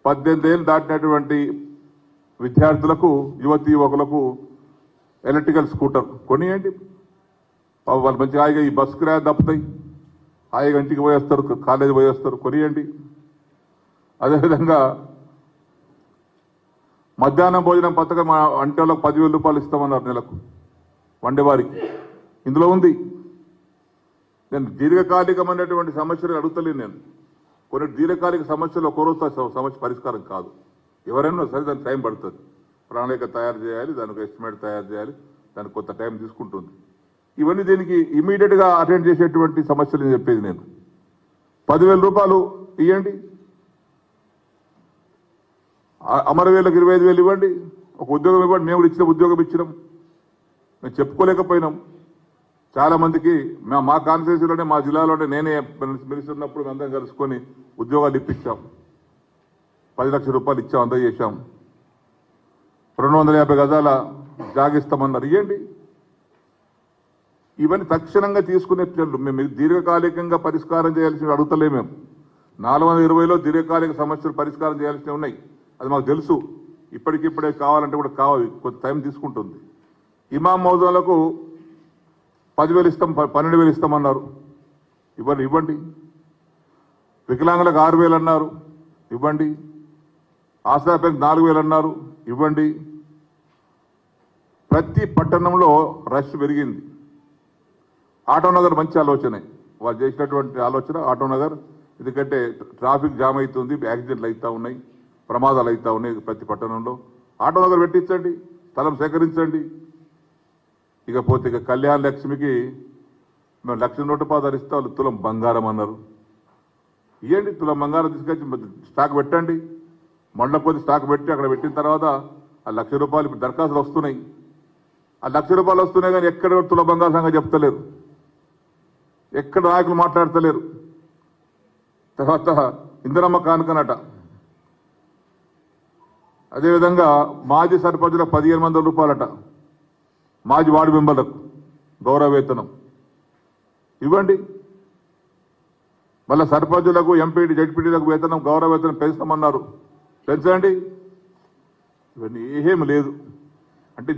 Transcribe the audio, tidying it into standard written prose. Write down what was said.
18 ఏళ్ళు దాటినటువంటి విద్యార్థులకు యువతీ యువకులకు ఎలక్ట్రికల్ స్కూటర్ కొనియండి. వాళ్ళు మంచిగా హాయిగా ఈ బస్సు కిరాయి తప్పుతాయి, హాయిగా ఇంటికి పోయేస్తారు, కాలేజీ పోయేస్తారు, కొనియండి. అదేవిధంగా మధ్యాహ్నం భోజనం పథకం అంటే వాళ్ళకి 10,000 రూపాయలు ఇస్తామన్నారు నెలకు వండేవారికి. ఇందులో ఉంది. నేను దీర్ఘకాలికమైనటువంటి సమస్యలు అడుగుతలేను. నేను కొన్ని దీర్ఘకాలిక సమస్యలు ఒక రోజుతో సమస్య పరిష్కారం కాదు. ఎవరైనా సరే దానికి టైం పడుతుంది. ప్రణాళిక తయారు చేయాలి, దానికి ఎస్టిమేట్ తయారు చేయాలి, దానికి కొంత టైం తీసుకుంటుంది. ఇవన్నీ దీనికి ఇమీడియట్గా అటెండ్ చేసేటువంటి సమస్యలు చెప్పేది నేను. 10,000 రూపాయలు ఇవ్వండి, అమరవీరులకు 25,000 ఇవ్వండి, ఒక ఉద్యోగం ఇవ్వండి. మేము ఇచ్చిన ఉద్యోగం ఇచ్చినాం, మేము చెప్పుకోలేకపోయినాం. చాలా మందికి మా కాన్స్టిట్యూన్సీలోనే, మా జిల్లాలోనే నేనే మినిస్టర్ ఉన్నప్పుడు అందరం కలుసుకొని ఉద్యోగాలు ఇప్పించాం. 10 లక్షల రూపాయలు ఇచ్చాం, అందజేశాం. 250 గజాల జాగిస్తామన్నారు, ఇవ్వండి. ఇవన్నీ తక్షణంగా తీసుకునే మేము దీర్ఘకాలికంగా పరిష్కారం చేయాల్సి అడుగుతలే. మేము 420లో దీర్ఘకాలిక సమస్యలు పరిష్కారం చేయాల్సినవి ఉన్నాయి, అది మాకు తెలుసు. ఇప్పటికిప్పుడే కావాలంటే కూడా కావాలి, కొంత టైం తీసుకుంటుంది. ఇమాం మౌజాలకు 10,000 ఇస్తాం, 12,000 ఇస్తామన్నారు, ఇవ్వండి. వికలాంగులకు 6,000 అన్నారు, ఇవ్వండి. ఆశ్రయపేలకు 4,000 అన్నారు, ఇవ్వండి. ప్రతి పట్టణంలో రష్ పెరిగింది. ఆటోనగర్ మంచి ఆలోచనే, వాళ్ళు చేసినటువంటి ఆలోచన ఆటోనగర్. ఎందుకంటే ట్రాఫిక్ జామ్ అవుతుంది, యాక్సిడెంట్లు అవుతూ ఉన్నాయి, ప్రమాదాలు అవుతూ ఉన్నాయి ప్రతి పట్టణంలో. ఆటోనగర్ పెట్టించండి, స్థలం సేకరించండి. ఇకపోతే ఇక కళ్యాణ లక్ష్మికి మేము 1,00,000 నోటు ధరిస్తే వాళ్ళు తులం బంగారం అన్నారు, ఇవ్వండి. తులం బంగారం తీసుకొచ్చి స్టాక్ పెట్టండి. మండల కొద్ది స్టాక్ పెట్టి అక్కడ పెట్టిన తర్వాత ఆ 1,00,000 రూపాయలు ఇప్పుడు దరఖాస్తులు వస్తున్నాయి. ఆ 1,00,000 రూపాయలు వస్తున్నాయి కానీ ఎక్కడ తుల బంగారం సంగతి చెప్తలేరు, ఎక్కడ నాయకులు మాట్లాడతలేరు. తర్వాత ఇందిరమ్మ కానుకనట. అదేవిధంగా మాజీ సర్పంచులకు 1,500 రూపాయలట, మాజీ వార్డు మెంబర్లకు గౌరవ వేతనం ఇవ్వండి. మళ్ళీ సర్పంచులకు, ఎంపీటీ, జడ్పీటీలకు వేతనం, గౌరవ వేతనం పెంచుతామన్నారు, పెంచండి. ఇవన్నీ ఏమీ లేదు అంటే